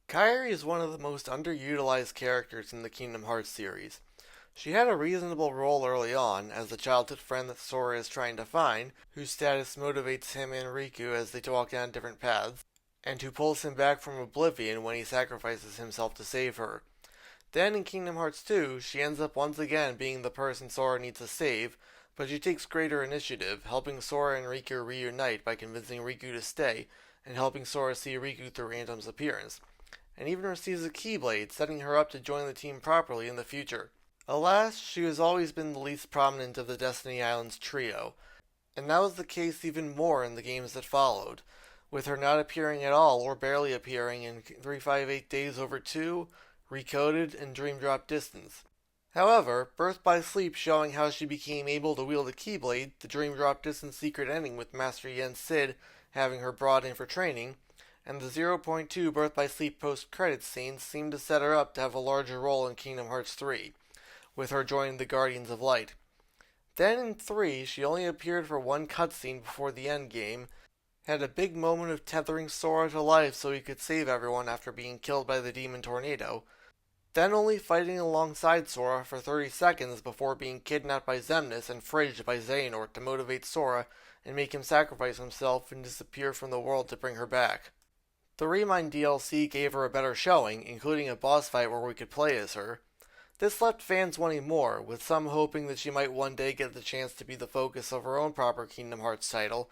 Kairi is one of the most underutilized characters in the Kingdom Hearts series. She had a reasonable role early on as the childhood friend that Sora is trying to find, whose status motivates him and Riku as they walk down different paths, and who pulls him back from oblivion when he sacrifices himself to save her. Then in Kingdom Hearts 2, she ends up once again being the person Sora needs to save, but she takes greater initiative, helping Sora and Riku reunite by convincing Riku to stay, and helping Sora see Riku through Antem's appearance, and even receives a Keyblade, setting her up to join the team properly in the future. Alas, she has always been the least prominent of the Destiny Islands trio, and that was the case even more in the games that followed, with her not appearing at all or barely appearing in 358 Days Over 2, Recoded, and Dream Drop Distance. However, Birth by Sleep showing how she became able to wield a Keyblade, the Dream Drop Distance secret ending with Master Yen Sid having her brought in for training, and the zero Point 0.2 Birth by Sleep post-credits scenes seemed to set her up to have a larger role in Kingdom Hearts 3, with her joining the Guardians of Light. Then in 3, she only appeared for one cutscene before the endgame, had a big moment of tethering Sora to life so he could save everyone after being killed by the Demon Tornado, then only fighting alongside Sora for 30 seconds before being kidnapped by Xemnas and fridged by Xehanort to motivate Sora and make him sacrifice himself and disappear from the world to bring her back. The Remind DLC gave her a better showing, including a boss fight where we could play as her. This left fans wanting more, with some hoping that she might one day get the chance to be the focus of her own proper Kingdom Hearts title,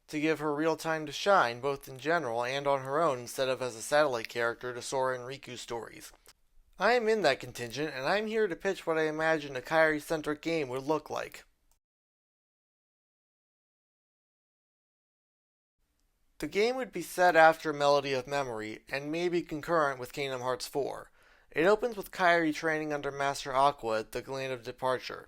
to give her real time to shine both in general and on her own instead of as a satellite character to Sora and Riku stories. I am in that contingent, and I'm here to pitch what I imagine a Kairi-Centric game would look like. The game would be set after Melody of Memory, and maybe concurrent with Kingdom Hearts 4. It opens with Kairi training under Master Aqua at the Land of Departure.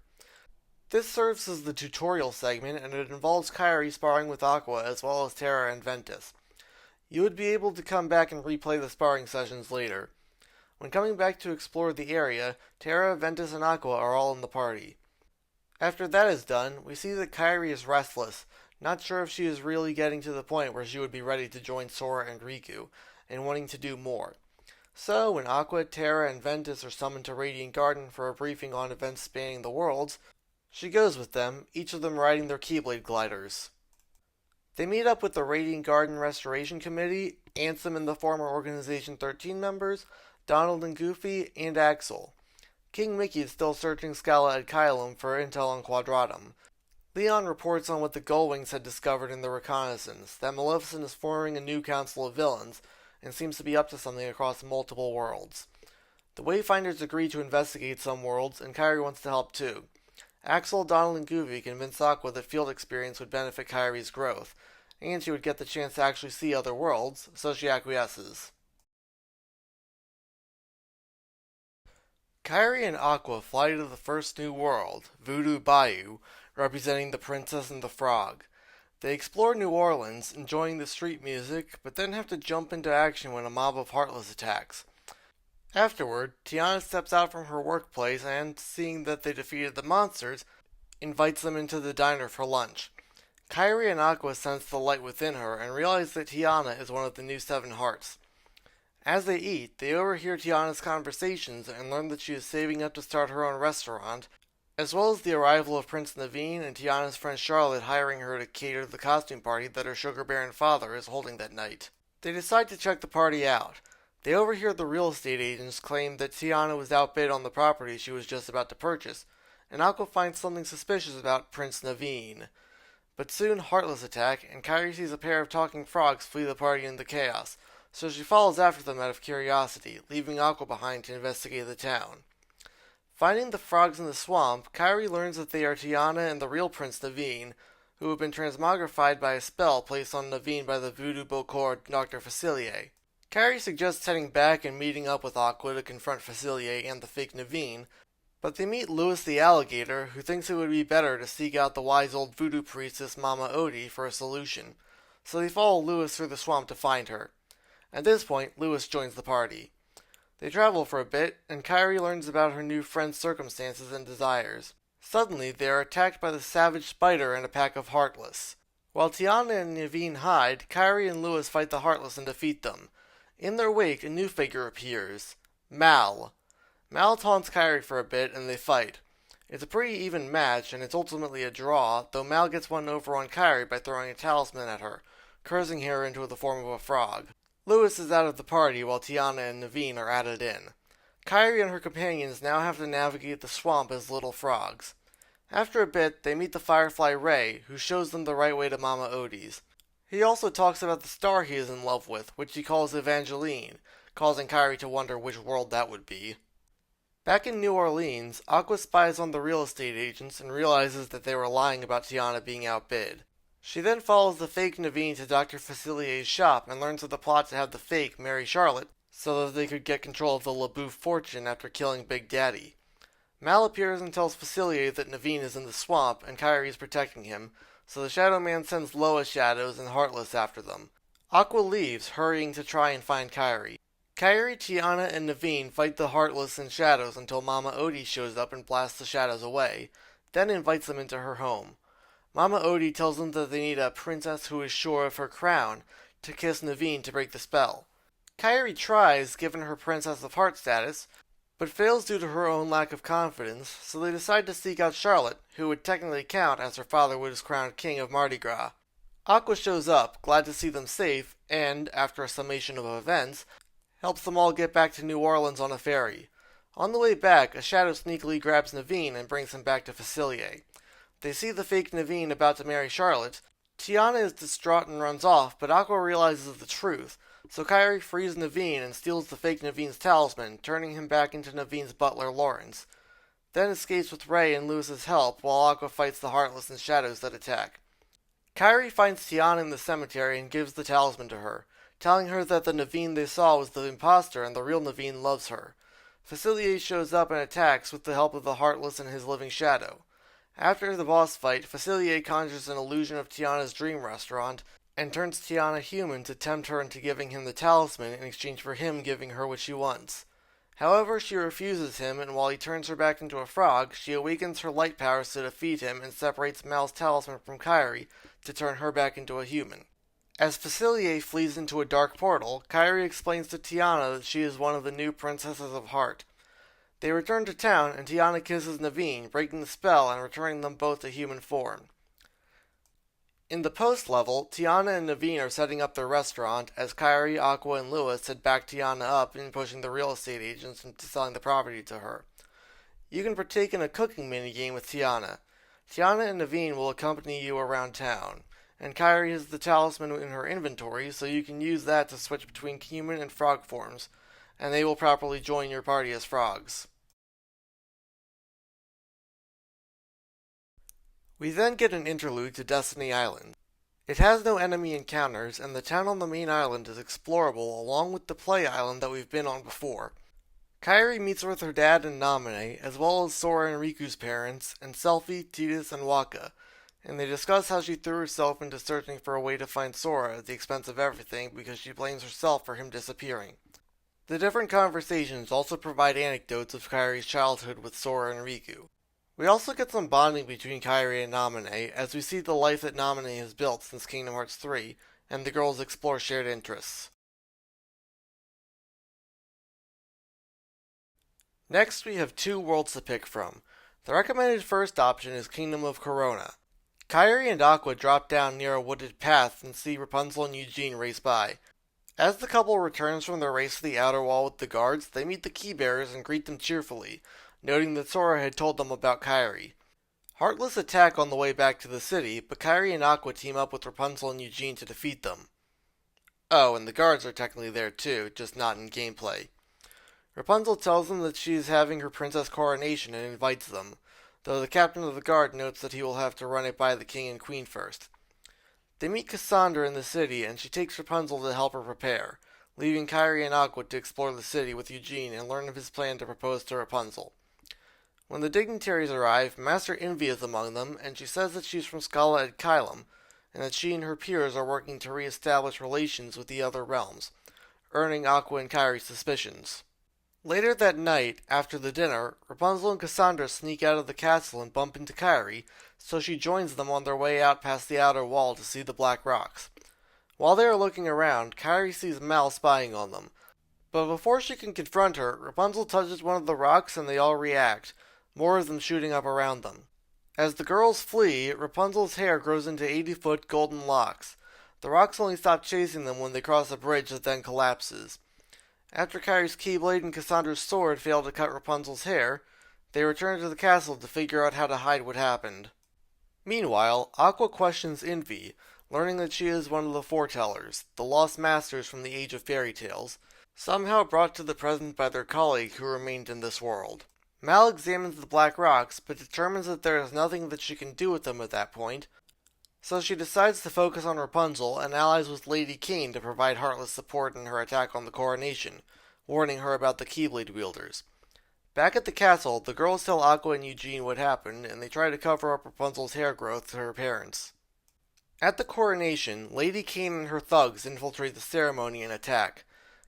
This serves as the tutorial segment, and it involves Kairi sparring with Aqua as well as Terra and Ventus. You would be able to come back and replay the sparring sessions later. When coming back to explore the area, Terra, Ventus, and Aqua are all in the party. After that is done, we see that Kairi is restless, not sure if she is really getting to the point where she would be ready to join Sora and Riku, and wanting to do more. So, when Aqua, Terra, and Ventus are summoned to Radiant Garden for a briefing on events spanning the worlds, she goes with them, each of them riding their Keyblade gliders. They meet up with the Radiant Garden Restoration Committee, Ansem and the former Organization 13 members, Donald and Goofy, and Axel. King Mickey is still searching Scala at Caelum for intel on Quadratum. Leon reports on what the Gullwings had discovered in the reconnaissance, that Maleficent is forming a new council of villains, and seems to be up to something across multiple worlds. The Wayfinders agree to investigate some worlds, and Kairi wants to help too. Axel, Donald, and Goofy convince Aqua that field experience would benefit Kairi's growth, and she would get the chance to actually see other worlds, so she acquiesces. Kairi and Aqua fly to the first new world, Voodoo Bayou, representing the Princess and the Frog. They explore New Orleans, enjoying the street music, but then have to jump into action when a mob of Heartless attacks. Afterward, Tiana steps out from her workplace and, seeing that they defeated the monsters, invites them into the diner for lunch. Kairi and Aqua sense the light within her and realize that Tiana is one of the new Seven Hearts. As they eat, they overhear Tiana's conversations and learn that she is saving up to start her own restaurant, as well as the arrival of Prince Naveen and Tiana's friend Charlotte hiring her to cater the costume party that her sugar baron father is holding that night. They decide to check the party out. They overhear the real estate agents claim that Tiana was outbid on the property she was just about to purchase, and Aqua finds something suspicious about Prince Naveen. But soon Heartless attack, and Kairi sees a pair of talking frogs flee the party in the chaos, so she follows after them out of curiosity, leaving Aqua behind to investigate the town. Finding the frogs in the swamp, Kairi learns that they are Tiana and the real Prince Naveen, who have been transmogrified by a spell placed on Naveen by the Voodoo Bokor Dr. Facilier. Kairi suggests heading back and meeting up with Aqua to confront Facilier and the fake Naveen, but they meet Louis the Alligator, who thinks it would be better to seek out the wise old voodoo priestess Mama Odie for a solution, so they follow Louis through the swamp to find her. At this point, Louis joins the party. They travel for a bit, and Kairi learns about her new friend's circumstances and desires. Suddenly, they are attacked by the savage spider and a pack of Heartless. While Tiana and Naveen hide, Kairi and Louis fight the Heartless and defeat them. In their wake, a new figure appears, Mal. Mal taunts Kairi for a bit and they fight. It's a pretty even match and it's ultimately a draw, though Mal gets one over on Kairi by throwing a talisman at her, cursing her into the form of a frog. Lewis is out of the party while Tiana and Naveen are added in. Kairi and her companions now have to navigate the swamp as little frogs. After a bit, they meet the Firefly Ray, who shows them the right way to Mama Odie's. He also talks about the star he is in love with, which he calls Evangeline, causing Kairi to wonder which world that would be. Back in New Orleans, Aqua spies on the real estate agents and realizes that they were lying about Tiana being outbid. She then follows the fake Naveen to Dr. Facilier's shop and learns of the plot to have the fake marry Charlotte so that they could get control of the LaBeouf fortune after killing Big Daddy. Mal appears and tells Facilier that Naveen is in the swamp and Kairi is protecting him, so the Shadow Man sends Loa Shadows and Heartless after them. Aqua leaves, hurrying to try and find Kairi. Kairi, Tiana, and Naveen fight the Heartless and Shadows until Mama Odie shows up and blasts the Shadows away, then invites them into her home. Mama Odie tells them that they need a princess who is sure of her crown to kiss Naveen to break the spell. Kairi tries, given her Princess of Heart status, but fails due to her own lack of confidence, so they decide to seek out Charlotte, who would technically count as her father was crowned king of Mardi Gras. Aqua shows up, glad to see them safe, and, after a summation of events, helps them all get back to New Orleans on a ferry. On the way back, a shadow sneakily grabs Naveen and brings him back to Facilier. They see the fake Naveen about to marry Charlotte. Tiana is distraught and runs off, but Aqua realizes the truth, so Kairi frees Naveen and steals the fake Naveen's talisman, turning him back into Naveen's butler Lawrence. Then escapes with Ray and Lewis's help, while Aqua fights the Heartless and Shadows that attack. Kairi finds Tiana in the cemetery and gives the talisman to her, telling her that the Naveen they saw was the imposter and the real Naveen loves her. Facilier shows up and attacks with the help of the Heartless and his living shadow. After the boss fight, Facilier conjures an illusion of Tiana's dream restaurant, and turns Tiana human to tempt her into giving him the talisman in exchange for him giving her what she wants. However, she refuses him, and while he turns her back into a frog, she awakens her light powers to defeat him and separates Mal's talisman from Kairi to turn her back into a human. As Facilier flees into a dark portal, Kairi explains to Tiana that she is one of the new Princesses of Heart. They return to town, and Tiana kisses Naveen, breaking the spell and returning them both to human form. In the post-level, Tiana and Naveen are setting up their restaurant as Kairi, Aqua, and Lewis head back Tiana up in pushing the real estate agents into selling the property to her. You can partake in a cooking minigame with Tiana. Tiana and Naveen will accompany you around town, and Kairi has the talisman in her inventory, so you can use that to switch between human and frog forms, and they will properly join your party as frogs. We then get an interlude to Destiny Island. It has no enemy encounters, and the town on the main island is explorable along with the play island that we've been on before. Kairi meets with her dad and Naminé, as well as Sora and Riku's parents, and Selphie, Tidus, and Waka, and they discuss how she threw herself into searching for a way to find Sora at the expense of everything because she blames herself for him disappearing. The different conversations also provide anecdotes of Kairi's childhood with Sora and Riku. We also get some bonding between Kairi and Naminé, as we see the life that Naminé has built since Kingdom Hearts 3, and the girls explore shared interests. Next, we have two worlds to pick from. The recommended first option is Kingdom of Corona. Kairi and Aqua drop down near a wooded path and see Rapunzel and Eugene race by. As the couple returns from their race to the outer wall with the guards, they meet the keybearers and greet them cheerfully, noting that Sora had told them about Kairi. Heartless attack on the way back to the city, but Kairi and Aqua team up with Rapunzel and Eugene to defeat them. Oh, and the guards are technically there too, just not in gameplay. Rapunzel tells them that she is having her princess coronation and invites them, though the captain of the guard notes that he will have to run it by the king and queen first. They meet Cassandra in the city, and she takes Rapunzel to help her prepare, leaving Kairi and Aqua to explore the city with Eugene and learn of his plan to propose to Rapunzel. When the dignitaries arrive, Master Envy is among them, and she says that she's from Scala at Caelum, and that she and her peers are working to re-establish relations with the other realms, earning Aqua and Kairi's suspicions. Later that night, after the dinner, Rapunzel and Cassandra sneak out of the castle and bump into Kairi, so she joins them on their way out past the outer wall to see the Black Rocks. While they are looking around, Kairi sees Mal spying on them. But before she can confront her, Rapunzel touches one of the rocks and they all react, more of them shooting up around them. As the girls flee, Rapunzel's hair grows into 80-foot golden locks. The rocks only stop chasing them when they cross a bridge that then collapses. After Kairi's Keyblade and Cassandra's sword fail to cut Rapunzel's hair, they return to the castle to figure out how to hide what happened. Meanwhile, Aqua questions Envy, learning that she is one of the Foretellers, the lost masters from the Age of Fairy Tales, somehow brought to the present by their colleague who remained in this world. Mal examines the black rocks, but determines that there is nothing that she can do with them at that point, so she decides to focus on Rapunzel and allies with Lady Kane to provide Heartless support in her attack on the coronation, warning her about the Keyblade wielders. Back at the castle, the girls tell Aqua and Eugene what happened, and they try to cover up Rapunzel's hair growth to her parents. At the coronation, Lady Kane and her thugs infiltrate the ceremony and attack.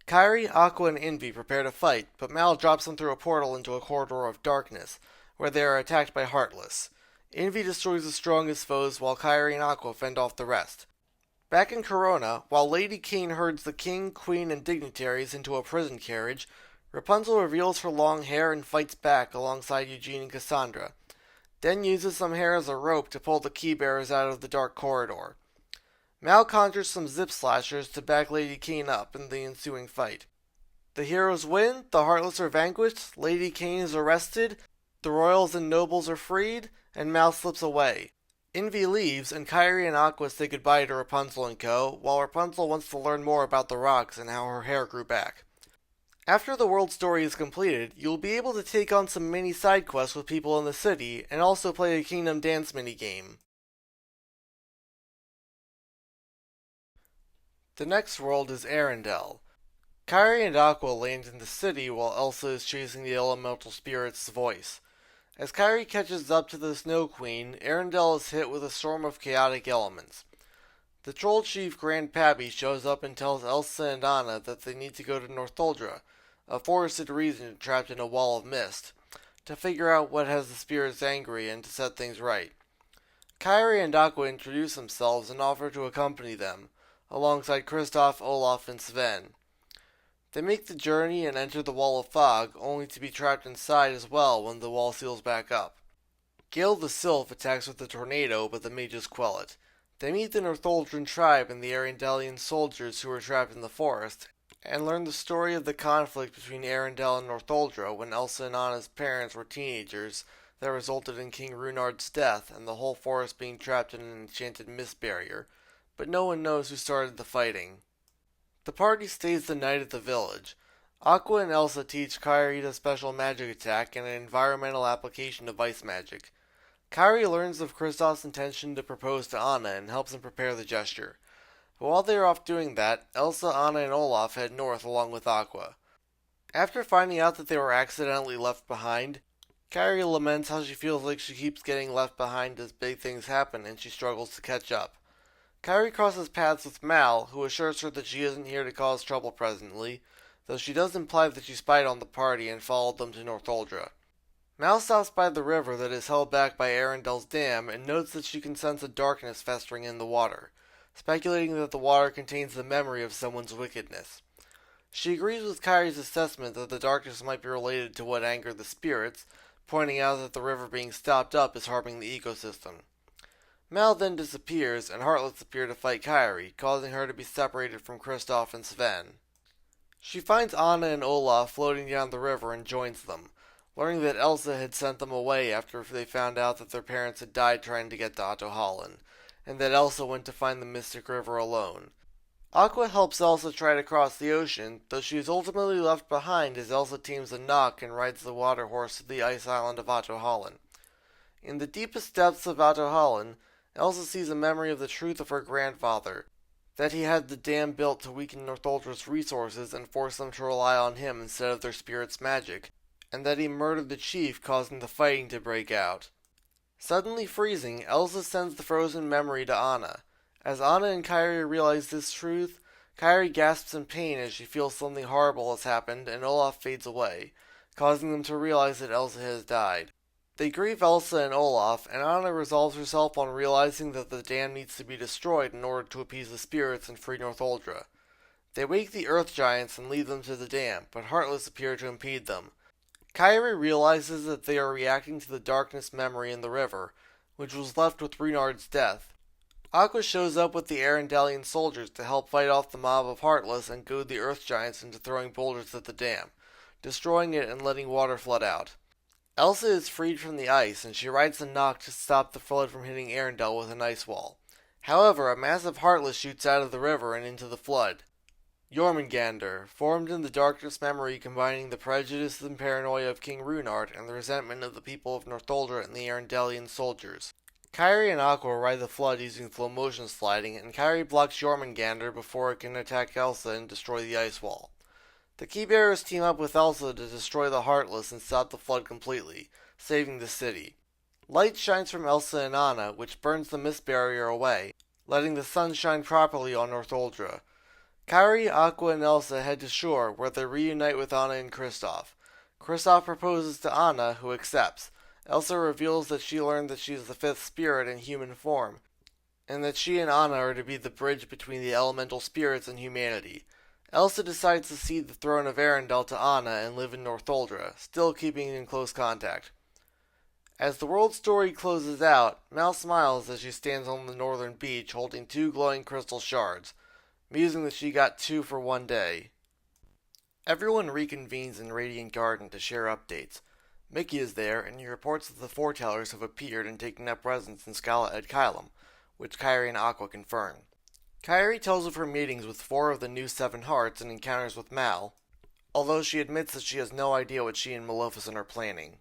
Kairi, Aqua, and Envy prepare to fight, but Mal drops them through a portal into a corridor of darkness, where they are attacked by Heartless. Envy destroys the strongest foes, while Kairi and Aqua fend off the rest. Back in Corona, while Lady Kane herds the king, queen, and dignitaries into a prison carriage, Rapunzel reveals her long hair and fights back alongside Eugene and Cassandra, then uses some hair as a rope to pull the keybearers out of the dark corridor. Mal conjures some zip slashers to back Lady Kane up in the ensuing fight. The heroes win, the Heartless are vanquished, Lady Kane is arrested, the royals and nobles are freed, and Mal slips away. Envy leaves, and Kairi and Aqua say goodbye to Rapunzel and co., while Rapunzel wants to learn more about the rocks and how her hair grew back. After the world story is completed, you'll be able to take on some mini side quests with people in the city, and also play a Kingdom Dance minigame. The next world is Arendelle. Kairi and Aqua land in the city while Elsa is chasing the elemental spirit's voice. As Kairi catches up to the Snow Queen, Arendelle is hit with a storm of chaotic elements. The Troll Chief Grand Pappy shows up and tells Elsa and Anna that they need to go to Northuldra, a forested region trapped in a wall of mist, to figure out what has the spirits angry and to set things right. Kairi and Aqua introduce themselves and offer to accompany them, alongside Kristoff, Olaf, and Sven. They make the journey and enter the Wall of Fog, only to be trapped inside as well when the wall seals back up. Gale the Sylph attacks with a tornado, but the mages quell it. They meet the Northuldran tribe and the Arendellian soldiers who were trapped in the forest, and learn the story of the conflict between Arendelle and Northuldra when Elsa and Anna's parents were teenagers that resulted in King Runard's death and the whole forest being trapped in an enchanted mist barrier, but no one knows who started the fighting. The party stays the night at the village. Aqua and Elsa teach Kairi the special magic attack and an environmental application of ice magic. Kairi learns of Kristoff's intention to propose to Anna and helps him prepare the gesture. But while they are off doing that, Elsa, Anna, and Olaf head north along with Aqua. After finding out that they were accidentally left behind, Kairi laments how she feels like she keeps getting left behind as big things happen and she struggles to catch up. Kairi crosses paths with Mal, who assures her that she isn't here to cause trouble presently, though she does imply that she spied on the party and followed them to Northuldra. Mal stops by the river that is held back by Arendelle's dam and notes that she can sense a darkness festering in the water, speculating that the water contains the memory of someone's wickedness. She agrees with Kairi's assessment that the darkness might be related to what angered the spirits, pointing out that the river being stopped up is harming the ecosystem. Mal then disappears, and Heartless appear to fight Kairi, causing her to be separated from Kristoff and Sven. She finds Anna and Olaf floating down the river and joins them, learning that Elsa had sent them away after they found out that their parents had died trying to get to Ahtohallan, and that Elsa went to find the Mystic River alone. Aqua helps Elsa try to cross the ocean, though she is ultimately left behind as Elsa teams a Nock and rides the water horse to the ice island of Ahtohallan. In the deepest depths of Ahtohallan, Elsa sees a memory of the truth of her grandfather, that he had the dam built to weaken Northuldra's resources and force them to rely on him instead of their spirit's magic, and that he murdered the chief, causing the fighting to break out. Suddenly freezing, Elsa sends the frozen memory to Anna. As Anna and Kairi realize this truth, Kairi gasps in pain as she feels something horrible has happened, and Olaf fades away, causing them to realize that Elsa has died. They grieve Elsa and Olaf, and Anna resolves herself on realizing that the dam needs to be destroyed in order to appease the spirits and free Northuldra. They wake the Earth Giants and lead them to the dam, but Heartless appear to impede them. Kairi realizes that they are reacting to the darkness memory in the river, which was left with Reynard's death. Aqua shows up with the Arendellian soldiers to help fight off the mob of Heartless and goad the Earth Giants into throwing boulders at the dam, destroying it and letting water flood out. Elsa is freed from the ice, and she rides the Nock to stop the flood from hitting Arendelle with an ice wall. However, a massive Heartless shoots out of the river and into the flood. Jormungandr, formed in the darkness memory combining the prejudice and paranoia of King Runard and the resentment of the people of Northuldra and the Arendellian soldiers. Kairi and Aqua ride the flood using slow motion sliding, and Kairi blocks Jormungandr before it can attack Elsa and destroy the ice wall. The Keybearers team up with Elsa to destroy the Heartless and stop the flood completely, saving the city. Light shines from Elsa and Anna, which burns the mist barrier away, letting the sun shine properly on Northuldra. Kairi, Aqua, and Elsa head to shore, where they reunite with Anna and Kristoff. Kristoff proposes to Anna, who accepts. Elsa reveals that she learned that she is the fifth spirit in human form, and that she and Anna are to be the bridge between the elemental spirits and humanity. Elsa decides to cede the throne of Arendelle to Anna and live in Northuldra, still keeping in close contact. As the world story closes out, Mal smiles as she stands on the northern beach holding 2 glowing crystal shards, musing that she got 2 for one day. Everyone reconvenes in Radiant Garden to share updates. Mickey is there, and he reports that the Foretellers have appeared and taken up residence in Scala at Caelum, which Kairi and Aqua confirm. Kairi tells of her meetings with 4 of the new 7 hearts and encounters with Mal, although she admits that she has no idea what she and Maleficent are planning.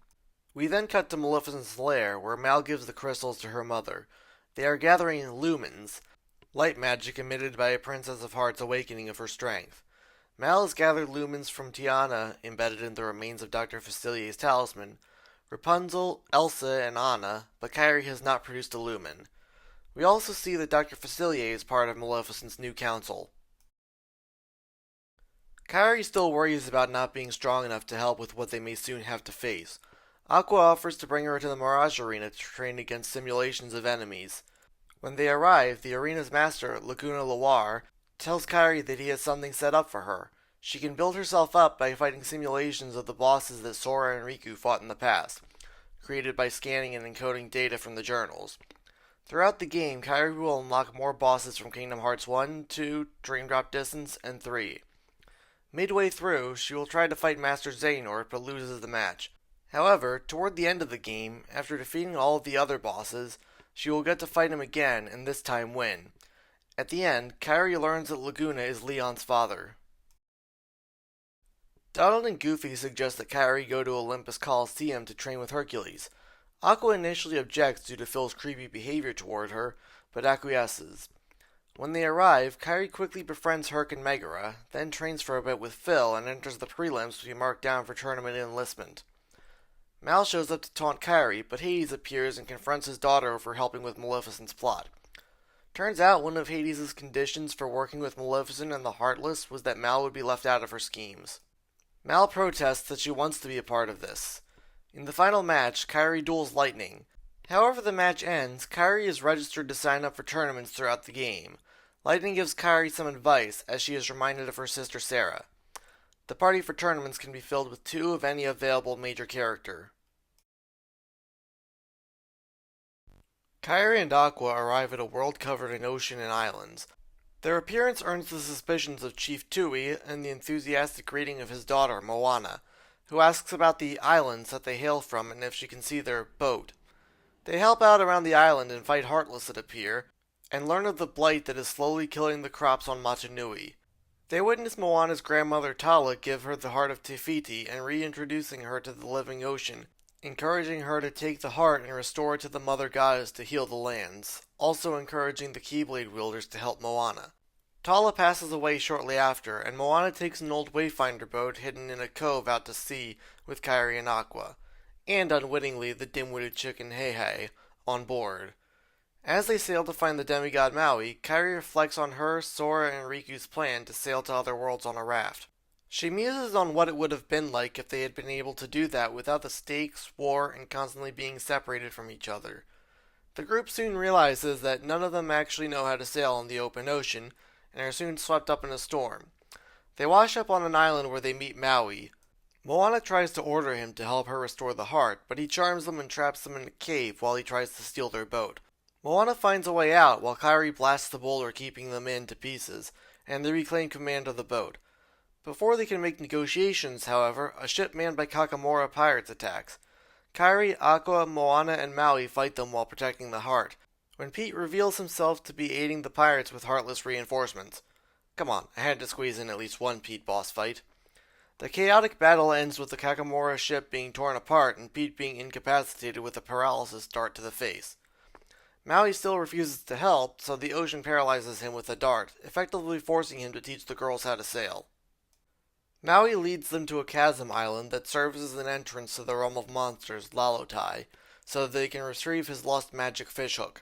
We then cut to Maleficent's lair, where Mal gives the crystals to her mother. They are gathering lumens, light magic emitted by a Princess of Hearts' awakening of her strength. Mal has gathered lumens from Tiana, embedded in the remains of Dr. Facilier's talisman, Rapunzel, Elsa, and Anna, but Kairi has not produced a lumen. We also see that Dr. Facilier is part of Maleficent's new council. Kairi still worries about not being strong enough to help with what they may soon have to face. Aqua offers to bring her to the Mirage Arena to train against simulations of enemies. When they arrive, the arena's master, Laguna Loire, tells Kairi that he has something set up for her. She can build herself up by fighting simulations of the bosses that Sora and Riku fought in the past, created by scanning and encoding data from the journals. Throughout the game, Kairi will unlock more bosses from Kingdom Hearts 1, 2, Dream Drop Distance, and 3. Midway through, she will try to fight Master Xehanort, but loses the match. However, toward the end of the game, after defeating all of the other bosses, she will get to fight him again, and this time win. At the end, Kairi learns that Laguna is Leon's father. Donald and Goofy suggest that Kairi go to Olympus Coliseum to train with Hercules. Aqua initially objects due to Phil's creepy behavior toward her, but acquiesces. When they arrive, Kairi quickly befriends Herc and Megara, then trains for a bit with Phil and enters the prelims to be marked down for tournament enlistment. Mal shows up to taunt Kairi, but Hades appears and confronts his daughter for helping with Maleficent's plot. Turns out one of Hades' conditions for working with Maleficent and the Heartless was that Mal would be left out of her schemes. Mal protests that she wants to be a part of this. In the final match, Kairi duels Lightning. However the match ends, Kairi is registered to sign up for tournaments throughout the game. Lightning gives Kairi some advice, as she is reminded of her sister Sarah. The party for tournaments can be filled with 2 of any available major character. Kairi and Aqua arrive at a world covered in ocean and islands. Their appearance earns the suspicions of Chief Tui and the enthusiastic greeting of his daughter, Moana, who asks about the islands that they hail from and if she can see their boat. They help out around the island and fight Heartless that appear, and learn of the blight that is slowly killing the crops on Matanui. They witness Moana's grandmother Tala give her the heart of Te Fiti and reintroducing her to the living ocean, encouraging her to take the heart and restore it to the mother goddess to heal the lands, also encouraging the Keyblade wielders to help Moana. Tala passes away shortly after, and Moana takes an old Wayfinder boat hidden in a cove out to sea with Kairi and Aqua, and unwittingly the dim-witted chicken Hei on board. As they sail to find the demigod Maui, Kairi reflects on her, Sora, and Riku's plan to sail to other worlds on a raft. She muses on what it would have been like if they had been able to do that without the stakes, war, and constantly being separated from each other. The group soon realizes that none of them actually know how to sail on the open ocean, and are soon swept up in a storm. They wash up on an island where they meet Maui. Moana tries to order him to help her restore the heart, but he charms them and traps them in a cave while he tries to steal their boat. Moana finds a way out while Kairi blasts the boulder keeping them in to pieces, and they reclaim command of the boat. Before they can make negotiations, however, a ship manned by Kakamora pirates attacks. Kairi, Aqua, Moana, and Maui fight them while protecting the heart, when Pete reveals himself to be aiding the pirates with heartless reinforcements. Come on, I had to squeeze in at least one Pete boss fight. The chaotic battle ends with the Kakamora ship being torn apart and Pete being incapacitated with a paralysis dart to the face. Maui still refuses to help, so the ocean paralyzes him with a dart, effectively forcing him to teach the girls how to sail. Maui leads them to a chasm island that serves as an entrance to the realm of monsters, Lalotai, so that they can retrieve his lost magic fishhook.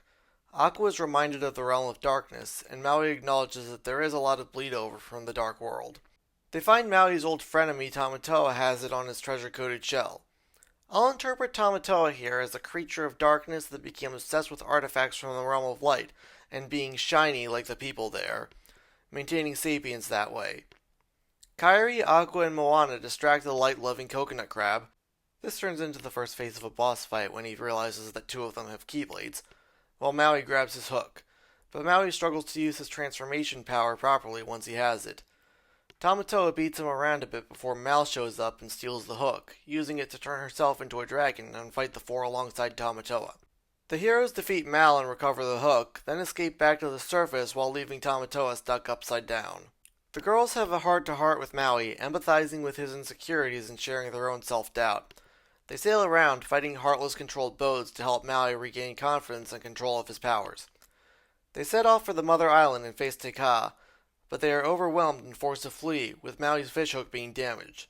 Aqua is reminded of the realm of darkness, and Maui acknowledges that there is a lot of bleed over from the dark world. They find Maui's old frenemy Tamatoa has it on his treasure-coated shell. I'll interpret Tamatoa here as a creature of darkness that became obsessed with artifacts from the realm of light, and being shiny like the people there, maintaining sapience that way. Kairi, Aqua, and Moana distract the light-loving coconut crab. This turns into the first phase of a boss fight when he realizes that two of them have keyblades, while Maui grabs his hook, but Maui struggles to use his transformation power properly once he has it. Tamatoa beats him around a bit before Mal shows up and steals the hook, using it to turn herself into a dragon and fight the four alongside Tamatoa. The heroes defeat Mal and recover the hook, then escape back to the surface while leaving Tamatoa stuck upside down. The girls have a heart-to-heart with Maui, empathizing with his insecurities and sharing their own self-doubt. They sail around, fighting heartless-controlled boats to help Maui regain confidence and control of his powers. They set off for the Mother Island and face Teka, but they are overwhelmed and forced to flee, with Maui's fishhook being damaged.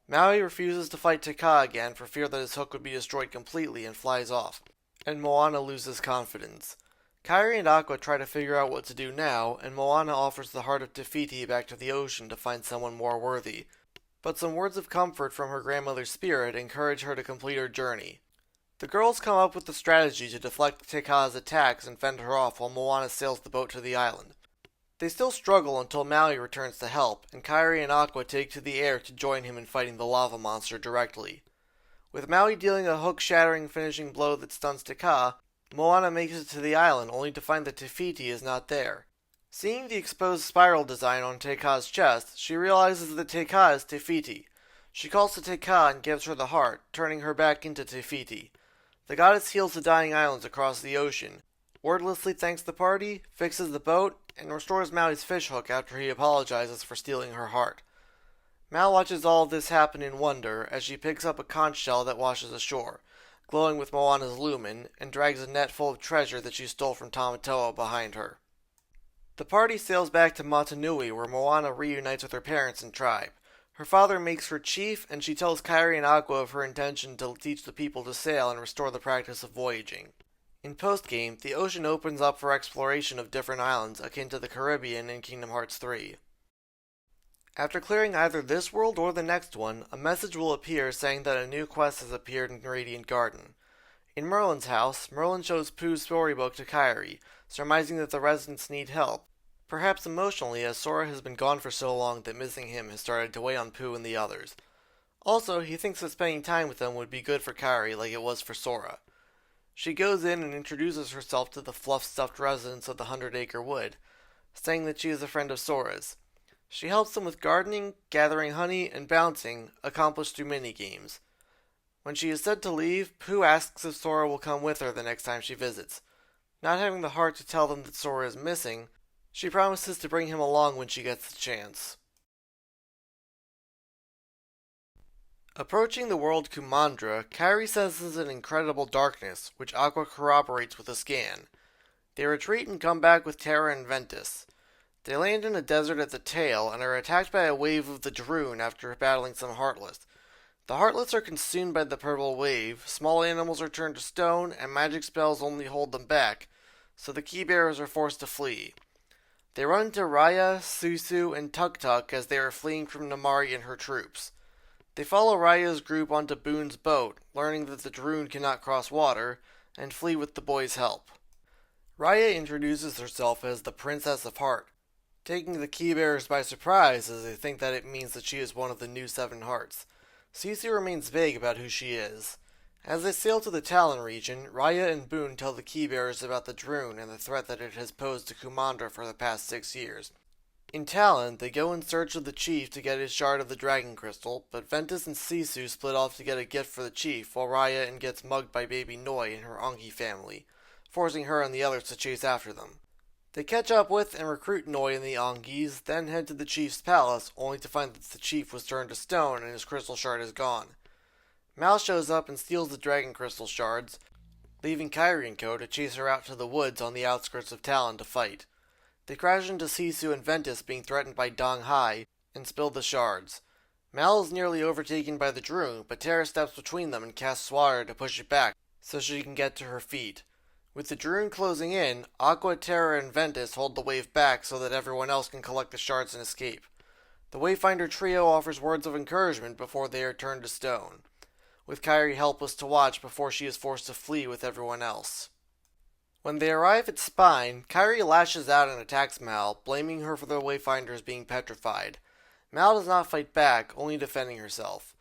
Maui refuses to fight Teka again for fear that his hook would be destroyed completely and flies off, and Moana loses confidence. Kairi and Aqua try to figure out what to do now, and Moana offers the heart of Te Fiti back to the ocean to find someone more worthy. But some words of comfort from her grandmother's spirit encourage her to complete her journey. The girls come up with the strategy to deflect Teka's attacks and fend her off while Moana sails the boat to the island. They still struggle until Maui returns to help, and Kairi and Aqua take to the air to join him in fighting the lava monster directly. With Maui dealing a hook-shattering finishing blow that stuns Teka, Moana makes it to the island only to find that Te Fiti is not there. Seeing the exposed spiral design on Teka's chest, she realizes that Teka is Te Fiti. She calls to Teka and gives her the heart, turning her back into Te Fiti. The goddess heals the dying islands across the ocean, wordlessly thanks the party, fixes the boat, and restores Maui's fishhook after he apologizes for stealing her heart. Mal watches all of this happen in wonder as she picks up a conch shell that washes ashore, glowing with Moana's lumen, and drags a net full of treasure that she stole from Tamatoa behind her. The party sails back to Motunui, where Moana reunites with her parents and tribe. Her father makes her chief, and she tells Kairi and Aqua of her intention to teach the people to sail and restore the practice of voyaging. In post-game, the ocean opens up for exploration of different islands akin to the Caribbean in Kingdom Hearts 3. After clearing either this world or the next one, a message will appear saying that a new quest has appeared in Radiant Garden. In Merlin's house, Merlin shows Pooh's storybook to Kairi, surmising that the residents need help, perhaps emotionally as Sora has been gone for so long that missing him has started to weigh on Pooh and the others. Also, he thinks that spending time with them would be good for Kairi like it was for Sora. She goes in and introduces herself to the fluff-stuffed residents of the 100-Acre Wood, saying that she is a friend of Sora's. She helps them with gardening, gathering honey, and bouncing, accomplished through mini-games. When she is said to leave, Pooh asks if Sora will come with her the next time she visits. Not having the heart to tell them that Sora is missing, she promises to bring him along when she gets the chance. Approaching the world Kumandra, Kairi senses an incredible darkness, which Aqua corroborates with a scan. They retreat and come back with Terra and Ventus. They land in a desert at the tail and are attacked by a wave of the Droon after battling some Heartless. The Heartless are consumed by the purple wave, small animals are turned to stone, and magic spells only hold them back, so the key bearers are forced to flee. They run into Raya, Susu, and Tuk Tuk as they are fleeing from Namari and her troops. They follow Raya's group onto Boone's boat, learning that the Druun cannot cross water, and flee with the boys' help. Raya introduces herself as the Princess of Heart, taking the Keybearers by surprise as they think that it means that she is one of the new 7 hearts. Sisu remains vague about who she is. As they sail to the Talon region, Raya and Boone tell the Keybearers about the Druun and the threat that it has posed to Kumandra for the past 6 years. In Talon, they go in search of the chief to get his shard of the Dragon Crystal, but Ventus and Sisu split off to get a gift for the chief, while Raya gets mugged by baby Noi and her Anki family, forcing her and the others to chase after them. They catch up with and recruit Noi and the Angis, then head to the chief's palace, only to find that the chief was turned to stone and his crystal shard is gone. Mal shows up and steals the Dragon Crystal shards, leaving Kairi and Co. to chase her out to the woods on the outskirts of Talon to fight. They crash into Sisu and Ventus being threatened by Dong Hai and spill the shards. Mal is nearly overtaken by the Druun, but Terra steps between them and casts water to push it back so she can get to her feet. With the Druun closing in, Aqua, Terra, and Ventus hold the wave back so that everyone else can collect the shards and escape. The Wayfinder trio offers words of encouragement before they are turned to stone, with Kairi helpless to watch before she is forced to flee with everyone else. When they arrive at Spine, Kairi lashes out and attacks Mal, blaming her for the Wayfinders being petrified. Mal does not fight back, only defending herself.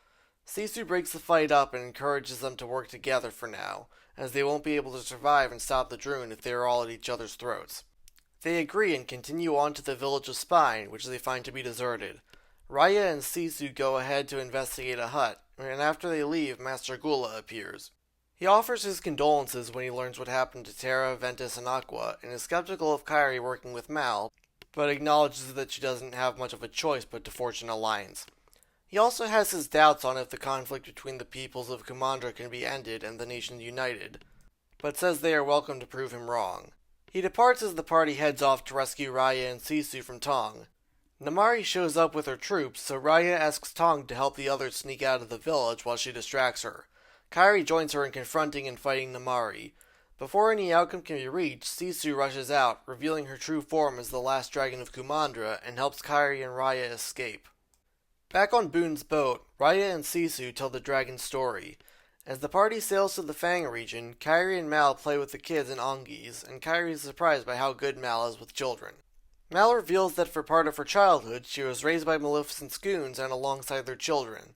Sisu breaks the fight up and encourages them to work together for now, as they won't be able to survive and stop the Druun if they are all at each other's throats. They agree and continue on to the village of Spine, which they find to be deserted. Raya and Sisu go ahead to investigate a hut, and after they leave, Master Gula appears. He offers his condolences when he learns what happened to Terra, Ventus, and Aqua, and is skeptical of Kairi working with Mal, but acknowledges that she doesn't have much of a choice but to forge an alliance. He also has his doubts on if the conflict between the peoples of Kumandra can be ended and the nations united, but says they are welcome to prove him wrong. He departs as the party heads off to rescue Raya and Sisu from Tong. Namari shows up with her troops, so Raya asks Tong to help the others sneak out of the village while she distracts her. Kairi joins her in confronting and fighting Namari. Before any outcome can be reached, Sisu rushes out, revealing her true form as the last dragon of Kumandra, and helps Kairi and Raya escape. Back on Boone's boat, Raya and Sisu tell the dragon's story. As the party sails to the Fang region, Kairi and Mal play with the kids and Angis, and Kairi is surprised by how good Mal is with children. Mal reveals that for part of her childhood, she was raised by Maleficent's goons and alongside their children.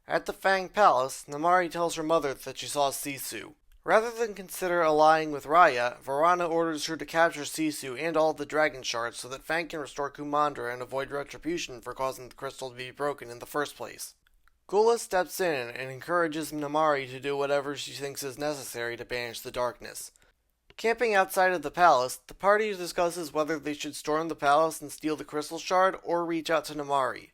At the Fang Palace, Namari tells her mother that she saw Sisu. Rather than consider allying with Raya, Varana orders her to capture Sisu and all the dragon shards so that Fang can restore Kumandra and avoid retribution for causing the crystal to be broken in the first place. Gula steps in and encourages Namari to do whatever she thinks is necessary to banish the darkness. Camping outside of the palace, the party discusses whether they should storm the palace and steal the crystal shard or reach out to Namari.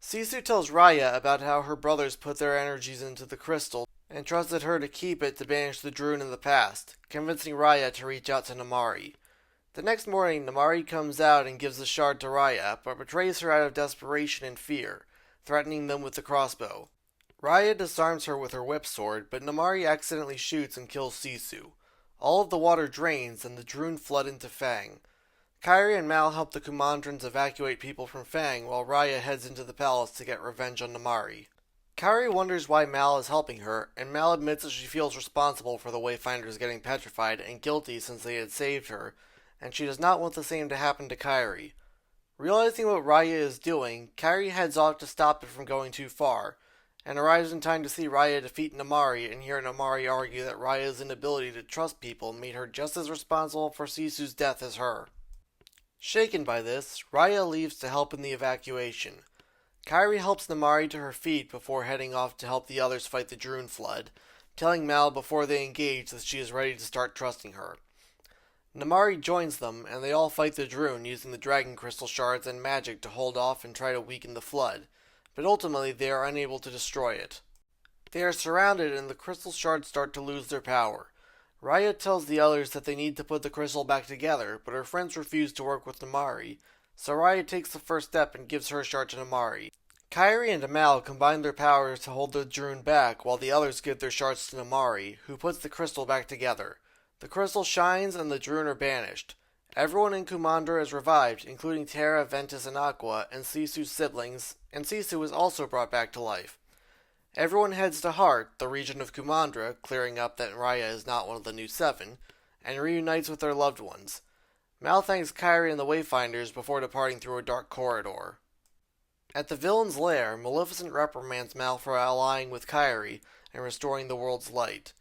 Sisu tells Raya about how her brothers put their energies into the crystal and trusted her to keep it to banish the Druun in the past, convincing Raya to reach out to Namari. The next morning, Namari comes out and gives the shard to Raya, but betrays her out of desperation and fear, threatening them with the crossbow. Raya disarms her with her whip sword, but Namari accidentally shoots and kills Sisu. All of the water drains and the Druun flood into Fang. Kairi and Mal help the Kumandrans evacuate people from Fang while Raya heads into the palace to get revenge on Namari. Kairi wonders why Mal is helping her, and Mal admits that she feels responsible for the Wayfinders getting petrified and guilty since they had saved her, and she does not want the same to happen to Kairi. Realizing what Raya is doing, Kairi heads off to stop it from going too far, and arrives in time to see Raya defeat Namari and hear Namari argue that Raya's inability to trust people made her just as responsible for Sisu's death as her. Shaken by this, Raya leaves to help in the evacuation. Kairi helps Namari to her feet before heading off to help the others fight the Druun flood, telling Mal before they engage that she is ready to start trusting her. Namari joins them, and they all fight the Druun using the Dragon Crystal shards and magic to hold off and try to weaken the flood, but ultimately they are unable to destroy it. They are surrounded and the crystal shards start to lose their power. Raya tells the others that they need to put the crystal back together, but her friends refuse to work with Namari, so Raya takes the first step and gives her shard to Namari. Kairi and Mal combine their powers to hold the Druun back, while the others give their shards to Namari, who puts the crystal back together. The crystal shines and the Druun are banished. Everyone in Kumandra is revived, including Terra, Ventus, and Aqua, and Sisu's siblings, and Sisu is also brought back to life. Everyone heads to Heart, the region of Kumandra, clearing up that Raya is not one of the new seven, and reunites with their loved ones. Mal thanks Kairi and the Wayfinders before departing through a dark corridor. At the villain's lair, Maleficent reprimands Mal for allying with Kairi and restoring the world's light.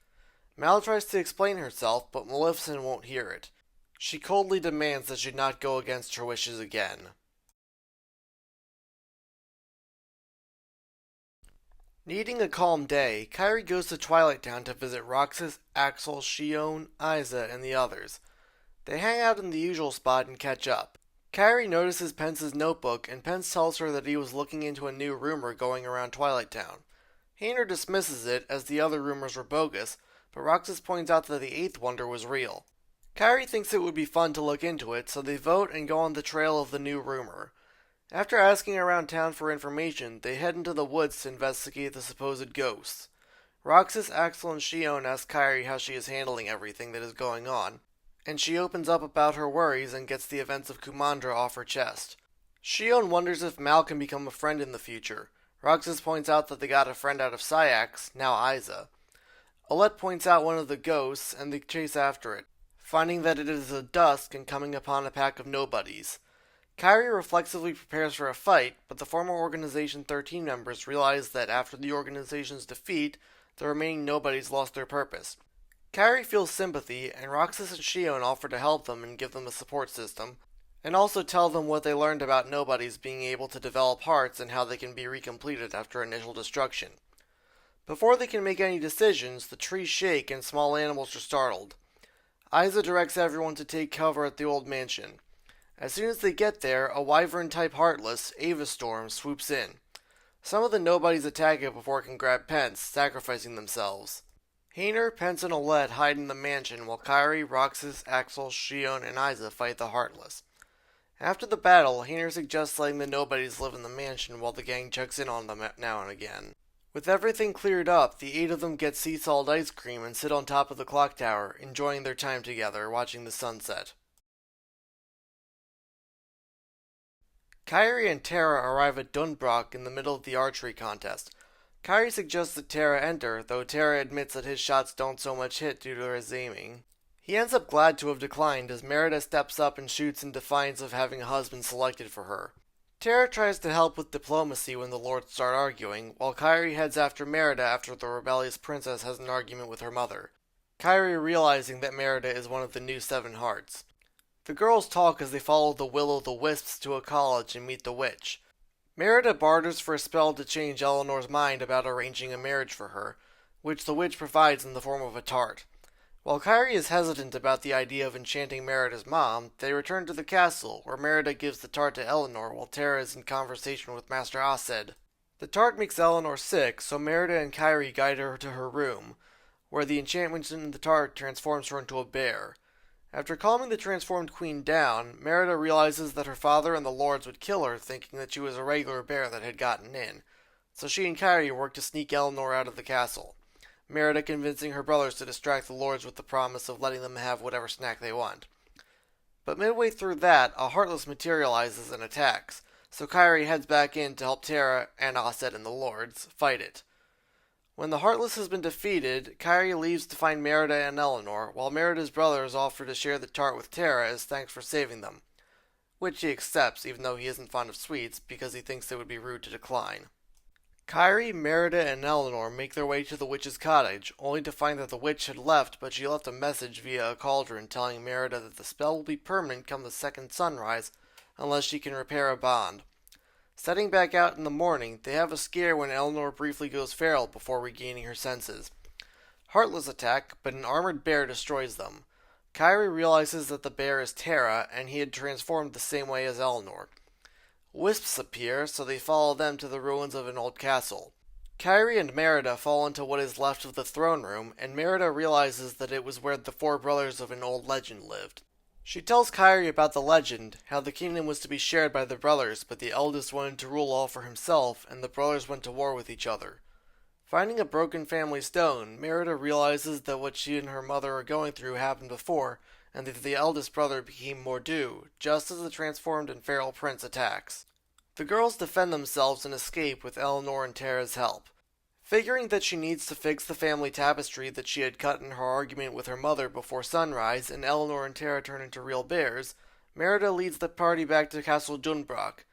Mal tries to explain herself, but Maleficent won't hear it. She coldly demands that she not go against her wishes again. Needing a calm day, Kairi goes to Twilight Town to visit Roxas, Axel, Xion, Isa, and the others. They hang out in the usual spot and catch up. Kairi notices Pence's notebook, and Pence tells her that he was looking into a new rumor going around Twilight Town. Hayner dismisses it, as the other rumors were bogus, but Roxas points out that the Eighth Wonder was real. Kairi thinks it would be fun to look into it, so they vote and go on the trail of the new rumor. After asking around town for information, they head into the woods to investigate the supposed ghosts. Roxas, Axel, and Xion ask Kairi how she is handling everything that is going on, and she opens up about her worries and gets the events of Kumandra off her chest. Xion wonders if Mal can become a friend in the future. Roxas points out that they got a friend out of Syax, now Isa. Olette points out one of the ghosts, and they chase after it, finding that it is a dusk and coming upon a pack of nobodies. Kairi reflexively prepares for a fight, but the former Organization 13 members realize that after the organization's defeat, the remaining nobodies lost their purpose. Kairi feels sympathy, and Roxas and Xion offer to help them and give them a support system, and also tell them what they learned about nobodies being able to develop hearts and how they can be recompleted after initial destruction. Before they can make any decisions, the trees shake and small animals are startled. Isa directs everyone to take cover at the old mansion. As soon as they get there, a wyvern-type Heartless, Avastorm, swoops in. Some of the nobodies attack it before it can grab Pence, sacrificing themselves. Hayner, Pence, and Olette hide in the mansion while Kairi, Roxas, Axel, Xion, and Isa fight the Heartless. After the battle, Hayner suggests letting the nobodies live in the mansion while the gang checks in on them now and again. With everything cleared up, the 8 of them get sea salt ice cream and sit on top of the clock tower, enjoying their time together, watching the sunset. Kairi and Terra arrive at Dunbrock in the middle of the archery contest. Kairi suggests that Terra enter, though Terra admits that his shots don't so much hit due to his aiming. He ends up glad to have declined as Merida steps up and shoots in defiance of having a husband selected for her. Terra tries to help with diplomacy when the lords start arguing, while Kairi heads after Merida after the rebellious princess has an argument with her mother. Kairi realizing that Merida is one of the new 7 hearts. The girls talk as they follow the Will-o'-the-Wisps to a college and meet the witch. Merida barters for a spell to change Eleanor's mind about arranging a marriage for her, which the witch provides in the form of a tart. While Kairi is hesitant about the idea of enchanting Merida's mom, they return to the castle, where Merida gives the tart to Eleanor while Terra is in conversation with Master Aced. The tart makes Eleanor sick, so Merida and Kairi guide her to her room, where the enchantment in the tart transforms her into a bear. After calming the transformed queen down, Merida realizes that her father and the lords would kill her, thinking that she was a regular bear that had gotten in, so she and Kairi work to sneak Eleanor out of the castle. Merida convincing her brothers to distract the lords with the promise of letting them have whatever snack they want. But midway through that, a Heartless materializes and attacks, so Kairi heads back in to help Terra and Aced and the lords fight it. When the Heartless has been defeated, Kairi leaves to find Merida and Eleanor, while Merida's brothers offer to share the tart with Terra as thanks for saving them, which he accepts even though he isn't fond of sweets because he thinks it would be rude to decline. Kairi, Merida, and Eleanor make their way to the witch's cottage, only to find that the witch had left, but she left a message via a cauldron telling Merida that the spell will be permanent come the second sunrise unless she can repair a bond. Setting back out in the morning, they have a scare when Eleanor briefly goes feral before regaining her senses. Heartless attack, but an armored bear destroys them. Kairi realizes that the bear is Terra, and he had transformed the same way as Eleanor. Wisps appear, so they follow them to the ruins of an old castle. Kairi and Merida fall into what is left of the throne room, and Merida realizes that it was where the 4 brothers of an old legend lived. She tells Kairi about the legend, how the kingdom was to be shared by the brothers, but the eldest wanted to rule all for himself, and the brothers went to war with each other. Finding a broken family stone, Merida realizes that what she and her mother are going through happened before, and that the eldest brother became Mordu, just as the transformed and feral prince attacks. The girls defend themselves and escape with Eleanor and Tara's help. Figuring that she needs to fix the family tapestry that she had cut in her argument with her mother before sunrise and Eleanor and Tara turn into real bears, Merida leads the party back to Castle Dunbroch.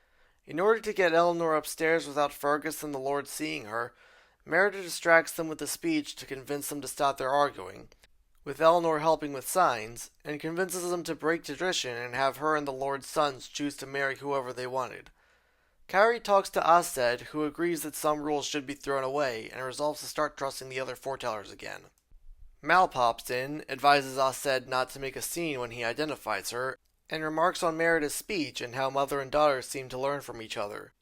In order to get Eleanor upstairs without Fergus and the Lord seeing her, Merida distracts them with a speech to convince them to stop their arguing, with Eleanor helping with signs, and convinces them to break tradition and have her and the Lord's sons choose to marry whoever they wanted. Kairi talks to Astead, who agrees that some rules should be thrown away, and resolves to start trusting the other foretellers again. Mal pops in, advises Astead not to make a scene when he identifies her, and remarks on Merida's speech and how mother and daughter seem to learn from each other.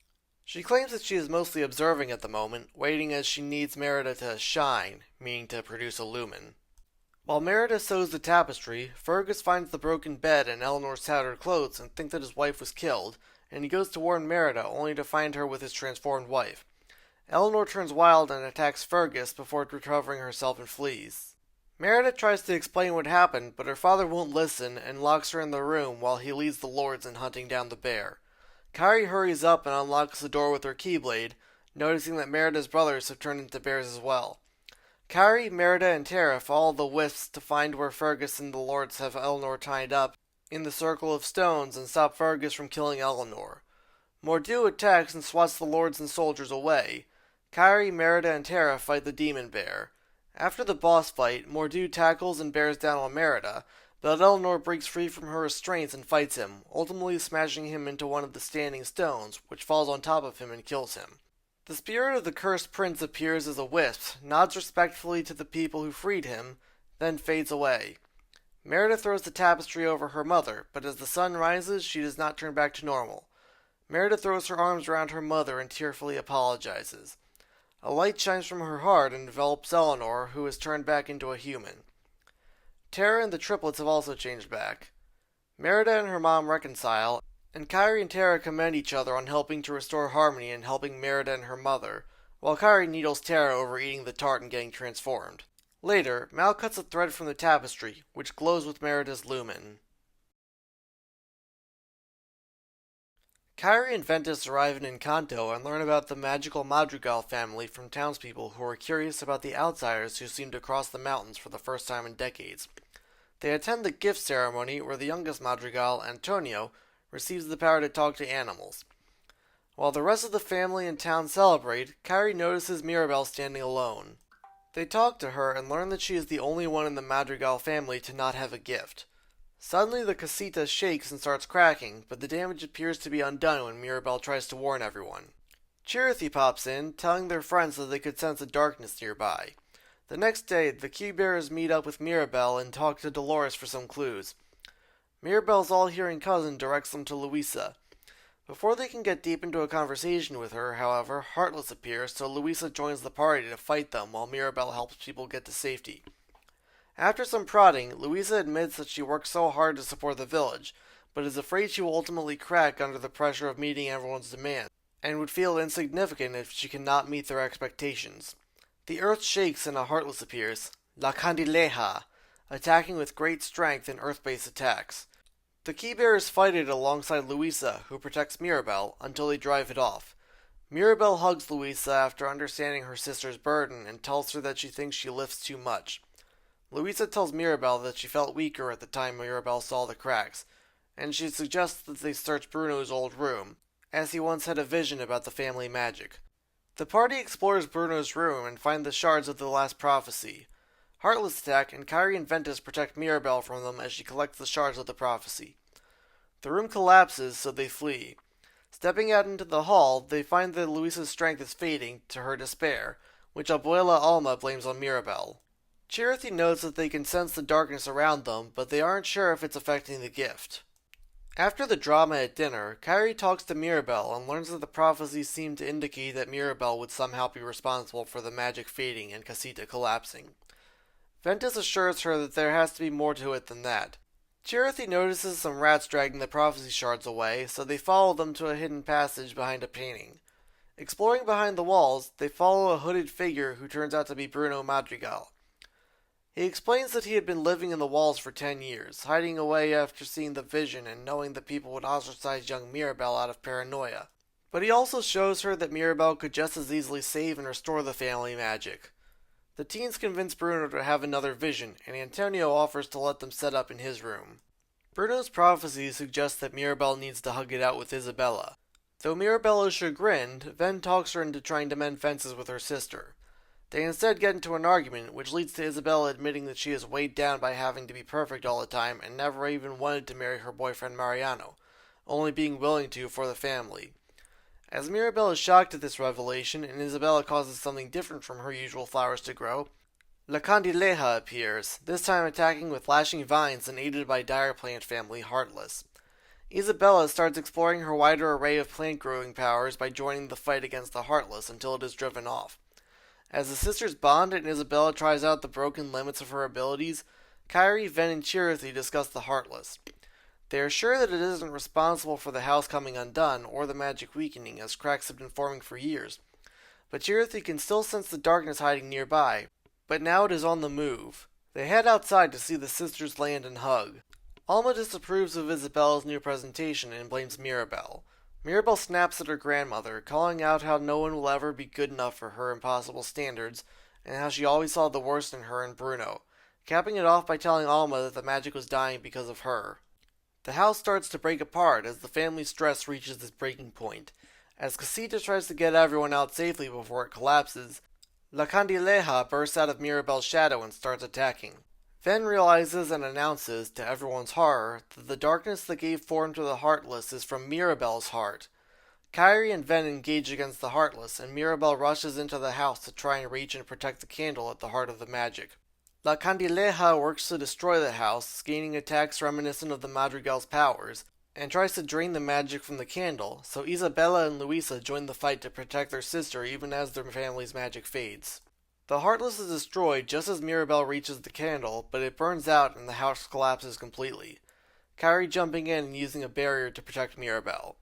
She claims that she is mostly observing at the moment, waiting as she needs Merida to shine, meaning to produce a lumen. While Merida sews the tapestry, Fergus finds the broken bed and Eleanor's tattered clothes and thinks that his wife was killed, and he goes to warn Merida only to find her with his transformed wife. Eleanor turns wild and attacks Fergus before recovering herself and flees. Merida tries to explain what happened, but her father won't listen and locks her in the room while he leads the lords in hunting down the bear. Kairi hurries up and unlocks the door with her keyblade, noticing that Merida's brothers have turned into bears as well. Kairi, Merida, and Tara follow the wisps to find where Fergus and the lords have Eleanor tied up in the circle of stones and stop Fergus from killing Eleanor. Mordu attacks and swats the lords and soldiers away. Kairi, Merida, and Tara fight the demon bear. After the boss fight, Mordu tackles and bears down on Merida, but Eleanor breaks free from her restraints and fights him, ultimately smashing him into one of the standing stones, which falls on top of him and kills him. The spirit of the cursed prince appears as a wisp, nods respectfully to the people who freed him, then fades away. Merida throws the tapestry over her mother, but as the sun rises, she does not turn back to normal. Merida throws her arms around her mother and tearfully apologizes. A light shines from her heart and envelops Eleanor, who is turned back into a human. Tara and the triplets have also changed back. Merida and her mom reconcile, and Kairi and Tara commend each other on helping to restore harmony and helping Merida and her mother, while Kairi needles Tara over eating the tart and getting transformed. Later, Mal cuts a thread from the tapestry, which glows with Merida's lumen. Kairi and Ventus arrive in Encanto and learn about the magical Madrigal family from townspeople who are curious about the outsiders who seem to cross the mountains for the first time in decades. They attend the gift ceremony where the youngest Madrigal, Antonio, receives the power to talk to animals. While the rest of the family and town celebrate, Kairi notices Mirabelle standing alone. They talk to her and learn that she is the only one in the Madrigal family to not have a gift. Suddenly the casita shakes and starts cracking, but the damage appears to be undone when Mirabelle tries to warn everyone. Chirithy pops in, telling their friends that they could sense a darkness nearby. The next day, the Key-Bearers meet up with Mirabelle and talk to Dolores for some clues. Mirabelle's all-hearing cousin directs them to Louisa. Before they can get deep into a conversation with her, however, Heartless appears, so Louisa joins the party to fight them while Mirabelle helps people get to safety. After some prodding, Louisa admits that she worked so hard to support the village, but is afraid she will ultimately crack under the pressure of meeting everyone's demands, and would feel insignificant if she cannot meet their expectations. The earth shakes and a Heartless appears, La Candileja, attacking with great strength in earth-based attacks. The Key-Bearers fight it alongside Louisa, who protects Mirabelle, until they drive it off. Mirabelle hugs Louisa after understanding her sister's burden and tells her that she thinks she lifts too much. Louisa tells Mirabelle that she felt weaker at the time Mirabelle saw the cracks, and she suggests that they search Bruno's old room, as he once had a vision about the family magic. The party explores Bruno's room and find the shards of the last prophecy. Heartless attack, and Kairi and Ventus protect Mirabelle from them as she collects the shards of the prophecy. The room collapses, so they flee. Stepping out into the hall, they find that Louisa's strength is fading, to her despair, which Abuela Alma blames on Mirabelle. Chirithy notes that they can sense the darkness around them, but they aren't sure if it's affecting the gift. After the drama at dinner, Kairi talks to Mirabelle and learns that the prophecies seem to indicate that Mirabelle would somehow be responsible for the magic fading and Casita collapsing. Ventus assures her that there has to be more to it than that. Chirithy notices some rats dragging the prophecy shards away, so they follow them to a hidden passage behind a painting. Exploring behind the walls, they follow a hooded figure who turns out to be Bruno Madrigal. He explains that he had been living in the walls for 10 years, hiding away after seeing the vision and knowing that people would ostracize young Mirabelle out of paranoia. But he also shows her that Mirabelle could just as easily save and restore the family magic. The teens convince Bruno to have another vision, and Antonio offers to let them set up in his room. Bruno's prophecy suggests that Mirabelle needs to hug it out with Isabella. Though Mirabelle is chagrined, Ven talks her into trying to mend fences with her sister. They instead get into an argument, which leads to Isabella admitting that she is weighed down by having to be perfect all the time and never even wanted to marry her boyfriend Mariano, only being willing to for the family. As Mirabelle is shocked at this revelation and Isabella causes something different from her usual flowers to grow, La Candileja appears, this time attacking with lashing vines and aided by dire plant family Heartless. Isabella starts exploring her wider array of plant growing powers by joining the fight against the Heartless until it is driven off. As the sisters bond and Isabella tries out the broken limits of her abilities, Kairi, Ven, and Chirithy discuss the Heartless. They are sure that it isn't responsible for the house coming undone or the magic weakening, as cracks have been forming for years, but Chirithy can still sense the darkness hiding nearby. But now it is on the move. They head outside to see the sisters land and hug. Alma disapproves of Isabella's new presentation and blames Mirabelle. Mirabelle snaps at her grandmother, calling out how no one will ever be good enough for her impossible standards, and how she always saw the worst in her and Bruno, capping it off by telling Alma that the magic was dying because of her. The house starts to break apart as the family's stress reaches its breaking point. As Casita tries to get everyone out safely before it collapses, La Candileja bursts out of Mirabelle's shadow and starts attacking. Ven realizes and announces, to everyone's horror, that the darkness that gave form to the Heartless is from Mirabelle's heart. Kairi and Ven engage against the Heartless, and Mirabelle rushes into the house to try and reach and protect the candle at the heart of the magic. La Candileja works to destroy the house, gaining attacks reminiscent of the Madrigal's powers, and tries to drain the magic from the candle, so Isabella and Luisa join the fight to protect their sister even as their family's magic fades. The Heartless is destroyed just as Mirabelle reaches the candle, but it burns out and the house collapses completely, Kairi jumping in and using a barrier to protect Mirabelle.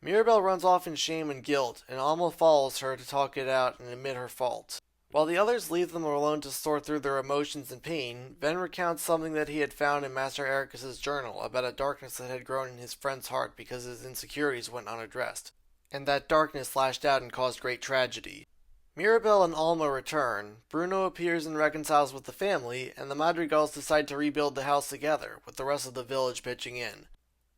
Mirabelle runs off in shame and guilt, and Alma follows her to talk it out and admit her fault. While the others leave them alone to sort through their emotions and pain, Ven recounts something that he had found in Master Ericus's journal about a darkness that had grown in his friend's heart because his insecurities went unaddressed, and that darkness lashed out and caused great tragedy. Mirabelle and Alma return, Bruno appears and reconciles with the family, and the Madrigals decide to rebuild the house together, with the rest of the village pitching in.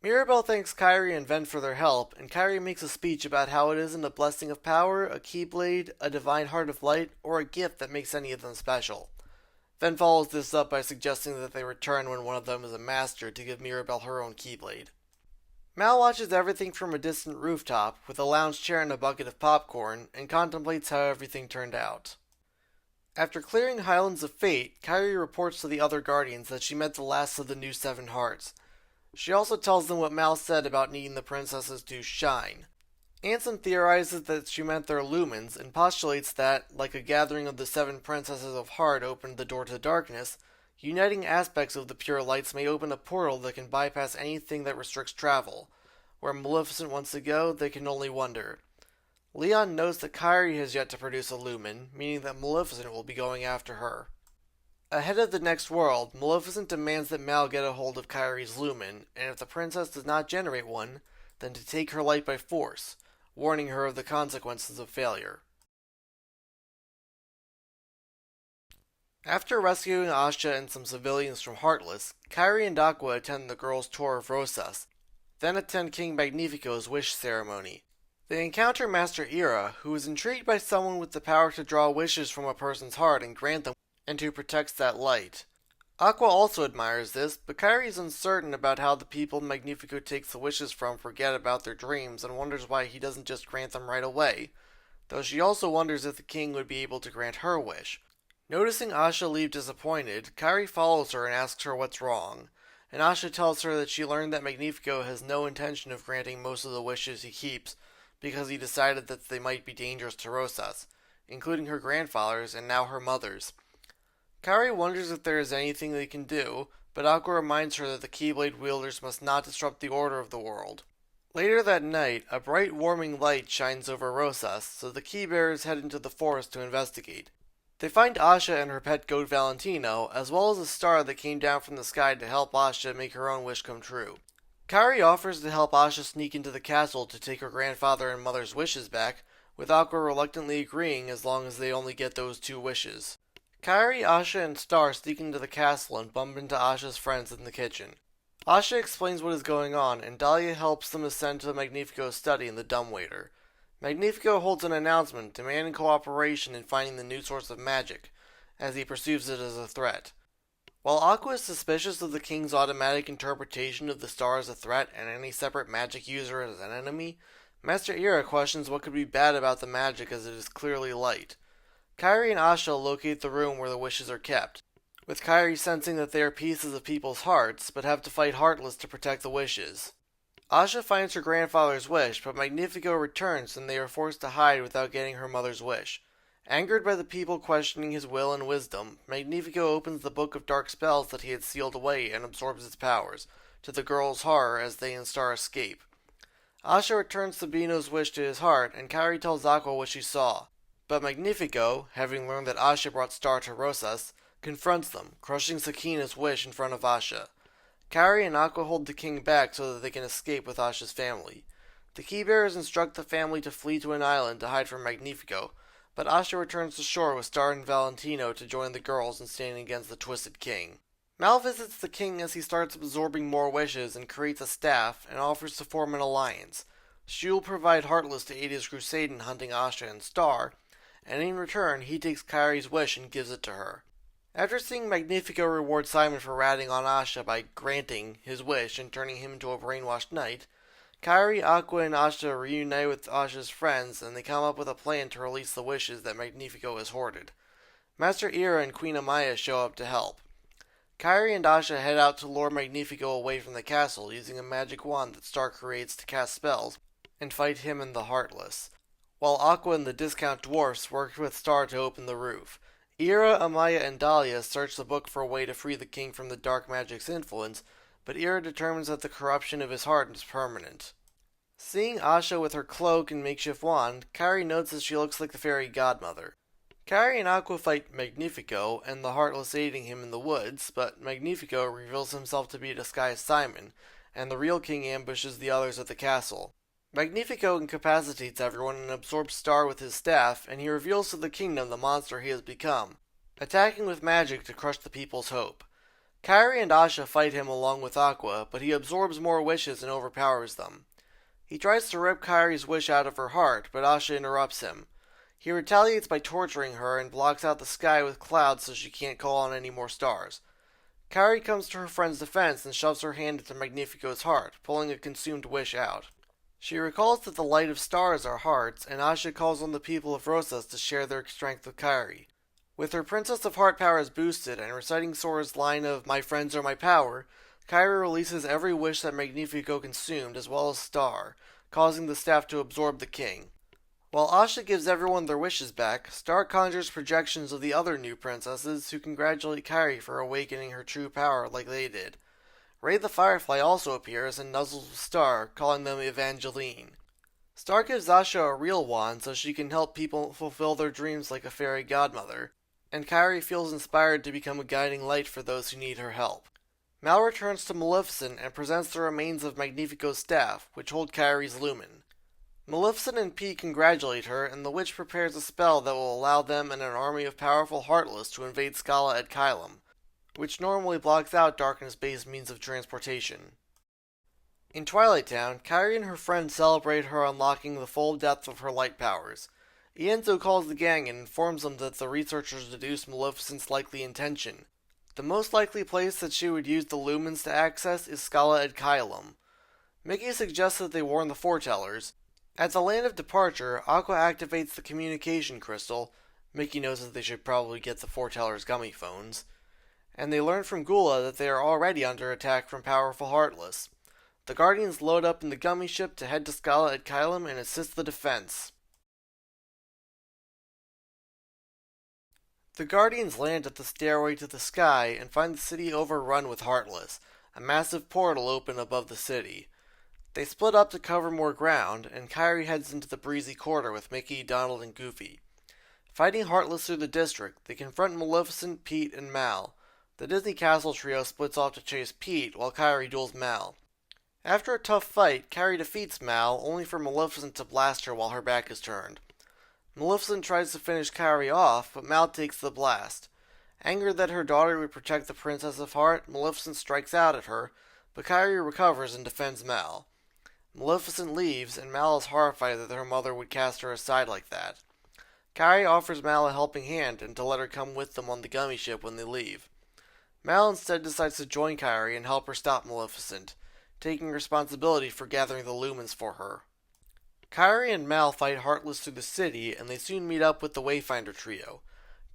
Mirabelle thanks Kairi and Ven for their help, and Kairi makes a speech about how it isn't a blessing of power, a keyblade, a divine heart of light, or a gift that makes any of them special. Ven follows this up by suggesting that they return when one of them is a master to give Mirabelle her own keyblade. Mal watches everything from a distant rooftop, with a lounge chair and a bucket of popcorn, and contemplates how everything turned out. After clearing Highlands of Fate, Kairi reports to the other Guardians that she met the last of the new 7 hearts. She also tells them what Mal said about needing the princesses to shine. Ansem theorizes that she meant their lumens, and postulates that, like a gathering of the 7 princesses of Heart opened the door to darkness, uniting aspects of the pure lights may open a portal that can bypass anything that restricts travel. Where Maleficent wants to go, they can only wonder. Leon knows that Kairi has yet to produce a lumen, meaning that Maleficent will be going after her. Ahead of the next world, Maleficent demands that Mal get a hold of Kairi's lumen, and if the princess does not generate one, then to take her light by force, warning her of the consequences of failure. After rescuing Asha and some civilians from Heartless, Kairi and Aqua attend the girls' tour of Rosas, then attend King Magnifico's wish ceremony. They encounter Master Ira, who is intrigued by someone with the power to draw wishes from a person's heart and grant them, and who protects that light. Aqua also admires this, but Kairi is uncertain about how the people Magnifico takes the wishes from forget about their dreams and wonders why he doesn't just grant them right away, though she also wonders if the king would be able to grant her wish. Noticing Asha leave disappointed, Kairi follows her and asks her what's wrong, and Asha tells her that she learned that Magnifico has no intention of granting most of the wishes he keeps because he decided that they might be dangerous to Rosas, including her grandfather's and now her mother's. Kairi wonders if there is anything they can do, but Aqua reminds her that the Keyblade wielders must not disrupt the order of the world. Later that night, a bright warming light shines over Rosas, so the Keybearers head into the forest to investigate. They find Asha and her pet goat Valentino, as well as a star that came down from the sky to help Asha make her own wish come true. Kairi offers to help Asha sneak into the castle to take her grandfather and mother's wishes back, with Aqua reluctantly agreeing as long as they only get those 2 wishes. Kairi, Asha, and Star sneak into the castle and bump into Asha's friends in the kitchen. Asha explains what is going on, and Dahlia helps them ascend to Magnifico's study in the dumbwaiter. Magnifico holds an announcement demanding cooperation in finding the new source of magic, as he perceives it as a threat. While Aqua is suspicious of the king's automatic interpretation of the star as a threat and any separate magic user as an enemy, Master Ira questions what could be bad about the magic as it is clearly light. Kairi and Asha locate the room where the wishes are kept, with Kairi sensing that they are pieces of people's hearts, but have to fight Heartless to protect the wishes. Asha finds her grandfather's wish, but Magnifico returns and they are forced to hide without getting her mother's wish. Angered by the people questioning his will and wisdom, Magnifico opens the book of dark spells that he had sealed away and absorbs its powers, to the girls' horror as they and Star escape. Asha returns Sabino's wish to his heart, and Kairi tells Aqua what she saw. But Magnifico, having learned that Asha brought Star to Rosas, confronts them, crushing Sakina's wish in front of Asha. Kairi and Aqua hold the king back so that they can escape with Asha's family. The keybearers instruct the family to flee to an island to hide from Magnifico, but Asha returns to shore with Star and Valentino to join the girls in standing against the Twisted King. Mal visits the king as he starts absorbing more wishes and creates a staff and offers to form an alliance. She will provide Heartless to aid his crusade in hunting Asha and Star, and in return he takes Kairi's wish and gives it to her. After seeing Magnifico reward Simon for ratting on Asha by granting his wish and turning him into a brainwashed knight, Kairi, Aqua, and Asha reunite with Asha's friends and they come up with a plan to release the wishes that Magnifico has hoarded. Master Ira and Queen Amaya show up to help. Kairi and Asha head out to lure Magnifico away from the castle using a magic wand that Star creates to cast spells and fight him and the Heartless, while Aqua and the discount dwarfs work with Star to open the roof. Ira, Amaya, and Dahlia search the book for a way to free the king from the dark magic's influence, but Ira determines that the corruption of his heart is permanent. Seeing Asha with her cloak and makeshift wand, Kairi notes that she looks like the fairy godmother. Kairi and Aqua fight Magnifico and the Heartless aiding him in the woods, but Magnifico reveals himself to be a disguised Simon, and the real king ambushes the others at the castle. Magnifico incapacitates everyone and absorbs Star with his staff, and he reveals to the kingdom the monster he has become, attacking with magic to crush the people's hope. Kairi and Asha fight him along with Aqua, but he absorbs more wishes and overpowers them. He tries to rip Kairi's wish out of her heart, but Asha interrupts him. He retaliates by torturing her and blocks out the sky with clouds so she can't call on any more stars. Kairi comes to her friend's defense and shoves her hand into Magnifico's heart, pulling a consumed wish out. She recalls that the light of stars are hearts, and Asha calls on the people of Rosas to share their strength with Kairi. With her Princess of Heart powers boosted and reciting Sora's line of "My friends are my power," Kairi releases every wish that Magnifico consumed as well as Star, causing the staff to absorb the king. While Asha gives everyone their wishes back, Star conjures projections of the other new princesses who congratulate Kairi for awakening her true power like they did. Ray the Firefly also appears and nuzzles with Star, calling them Evangeline. Star gives Asha a real wand so she can help people fulfill their dreams like a fairy godmother, and Kairi feels inspired to become a guiding light for those who need her help. Mal returns to Maleficent and presents the remains of Magnifico's staff, which hold Kairi's lumen. Maleficent and P congratulate her, and the witch prepares a spell that will allow them and an army of powerful Heartless to invade Scala at Caelum, which normally blocks out darkness-based means of transportation. In Twilight Town, Kairi and her friends celebrate her unlocking the full depth of her light powers. Ienzo calls the gang and informs them that the researchers deduced Maleficent's likely intention. The most likely place that she would use the lumens to access is Scala at Caelum. Mickey suggests that they warn the foretellers. At the land of departure, Aqua activates the communication crystal. Mickey knows that they should probably get the foretellers' gummy phones. And they learn from Gula that they are already under attack from powerful Heartless. The Guardians load up in the gummy ship to head to Scala at Caelum and assist the defense. The Guardians land at the stairway to the sky and find the city overrun with Heartless, a massive portal open above the city. They split up to cover more ground, and Kairi heads into the breezy quarter with Mickey, Donald, and Goofy. Fighting Heartless through the district, they confront Maleficent, Pete, and Mal. The Disney Castle trio splits off to chase Pete, while Kairi duels Mal. After a tough fight, Kairi defeats Mal, only for Maleficent to blast her while her back is turned. Maleficent tries to finish Kairi off, but Mal takes the blast. Angered that her daughter would protect the Princess of Heart, Maleficent strikes out at her, but Kairi recovers and defends Mal. Maleficent leaves, and Mal is horrified that her mother would cast her aside like that. Kairi offers Mal a helping hand and to let her come with them on the gummy ship when they leave. Mal instead decides to join Kairi and help her stop Maleficent, taking responsibility for gathering the lumens for her. Kairi and Mal fight Heartless through the city, and they soon meet up with the Wayfinder trio.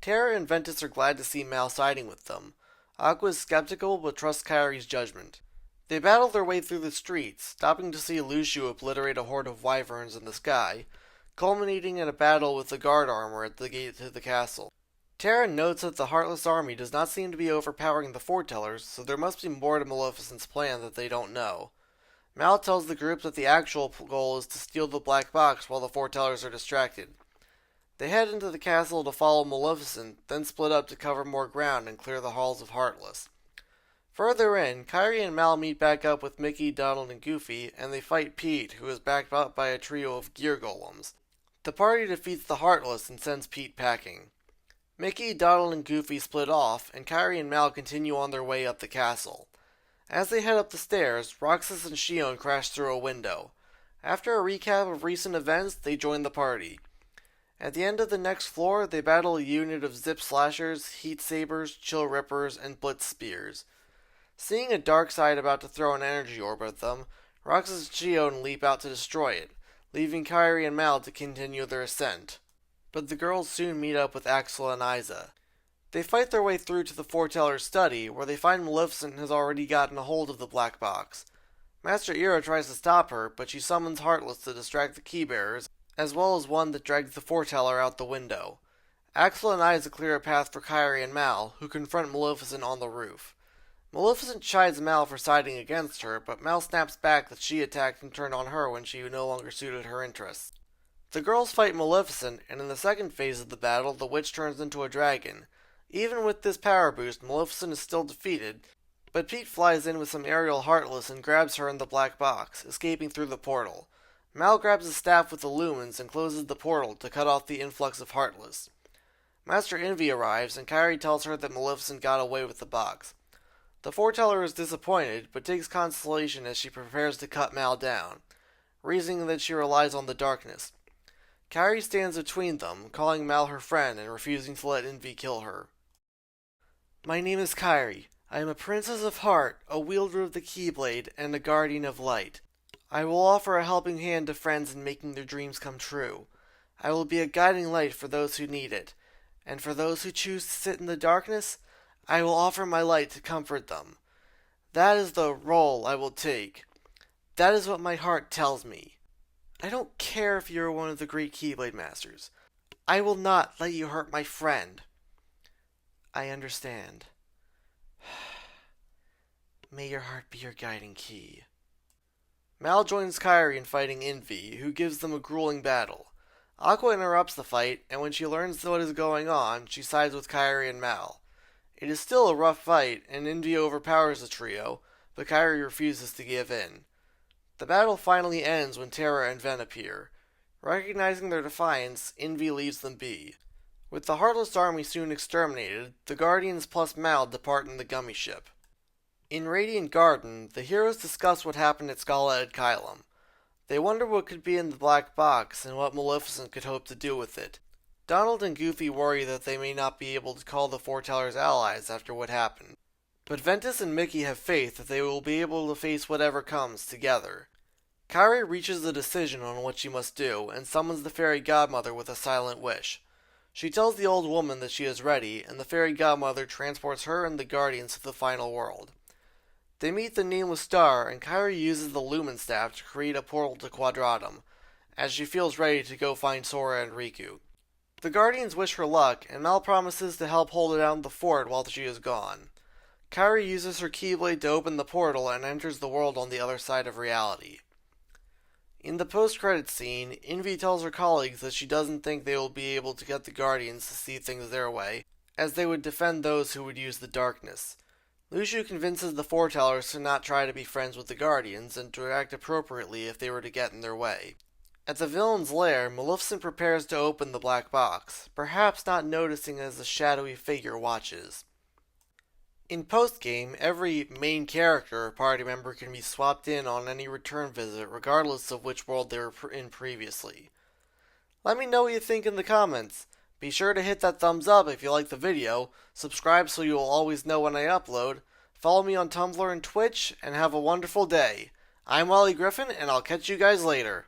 Terra and Ventus are glad to see Mal siding with them. Aqua is skeptical but trusts Kairi's judgment. They battle their way through the streets, stopping to see Lucio obliterate a horde of wyverns in the sky, culminating in a battle with the guard armor at the gate to the castle. Terra notes that the Heartless army does not seem to be overpowering the foretellers, so there must be more to Maleficent's plan that they don't know. Mal tells the group that the actual goal is to steal the black box while the foretellers are distracted. They head into the castle to follow Maleficent, then split up to cover more ground and clear the halls of Heartless. Further in, Kairi and Mal meet back up with Mickey, Donald, and Goofy, and they fight Pete, who is backed up by a trio of gear golems. The party defeats the Heartless and sends Pete packing. Mickey, Donald, and Goofy split off, and Kairi and Mal continue on their way up the castle. As they head up the stairs, Roxas and Shion crash through a window. After a recap of recent events, they join the party. At the end of the next floor, they battle a unit of Zip Slashers, Heat Sabers, Chill Rippers, and Blitz Spears. Seeing a Darkseid about to throw an energy orb at them, Roxas and Shion leap out to destroy it, leaving Kairi and Mal to continue their ascent. But the girls soon meet up with Axel and Isa. They fight their way through to the foreteller's study, where they find Maleficent has already gotten a hold of the black box. Master Ira tries to stop her, but she summons Heartless to distract the keybearers, as well as one that drags the foreteller out the window. Axel and Isa clear a path for Kairi and Mal, who confront Maleficent on the roof. Maleficent chides Mal for siding against her, but Mal snaps back that she attacked and turned on her when she no longer suited her interests. The girls fight Maleficent, and in the second phase of the battle, the witch turns into a dragon. Even with this power boost, Maleficent is still defeated, but Pete flies in with some aerial Heartless and grabs her in the black box, escaping through the portal. Mal grabs a staff with the lumens and closes the portal to cut off the influx of Heartless. Master Envy arrives, and Kairi tells her that Maleficent got away with the box. The foreteller is disappointed, but takes consolation as she prepares to cut Mal down, reasoning that she relies on the darkness. Kairi stands between them, calling Mal her friend and refusing to let Envy kill her. My name is Kairi. I am a Princess of Heart, a wielder of the Keyblade, and a guardian of light. I will offer a helping hand to friends in making their dreams come true. I will be a guiding light for those who need it, and for those who choose to sit in the darkness, I will offer my light to comfort them. That is the role I will take. That is what my heart tells me. I don't care if you are one of the great Keyblade Masters. I will not let you hurt my friend. I understand. May your heart be your guiding key. Mal joins Kairi in fighting Envy, who gives them a grueling battle. Aqua interrupts the fight, and when she learns what is going on, she sides with Kairi and Mal. It is still a rough fight, and Envy overpowers the trio, but Kairi refuses to give in. The battle finally ends when Terra and Ven appear. Recognizing their defiance, Envy leaves them be. With the Heartless army soon exterminated, the Guardians plus Mal depart in the gummy ship. In Radiant Garden, the heroes discuss what happened at Scala at Caelum. They wonder what could be in the black box and what Maleficent could hope to do with it. Donald and Goofy worry that they may not be able to call the foretellers allies after what happened. But Ventus and Mickey have faith that they will be able to face whatever comes together. Kairi reaches a decision on what she must do and summons the fairy godmother with a silent wish. She tells the old woman that she is ready, and the fairy godmother transports her and the guardians to the final world. They meet the nameless star, and Kairi uses the Lumen Staff to create a portal to Quadratum, as she feels ready to go find Sora and Riku. The guardians wish her luck, and Mal promises to help hold down the fort while she is gone. Kairi uses her Keyblade to open the portal and enters the world on the other side of reality. In the post-credits scene, Envy tells her colleagues that she doesn't think they will be able to get the Guardians to see things their way, as they would defend those who would use the darkness. Lucio convinces the foretellers to not try to be friends with the Guardians and to act appropriately if they were to get in their way. At the villain's lair, Maleficent prepares to open the black box, perhaps not noticing as a shadowy figure watches. In post-game, every main character or party member can be swapped in on any return visit regardless of which world they were in previously. Let me know what you think in the comments. Be sure to hit that thumbs up if you like the video, subscribe so you'll always know when I upload, follow me on Tumblr and Twitch, and have a wonderful day. I'm Wally Griffin, and I'll catch you guys later.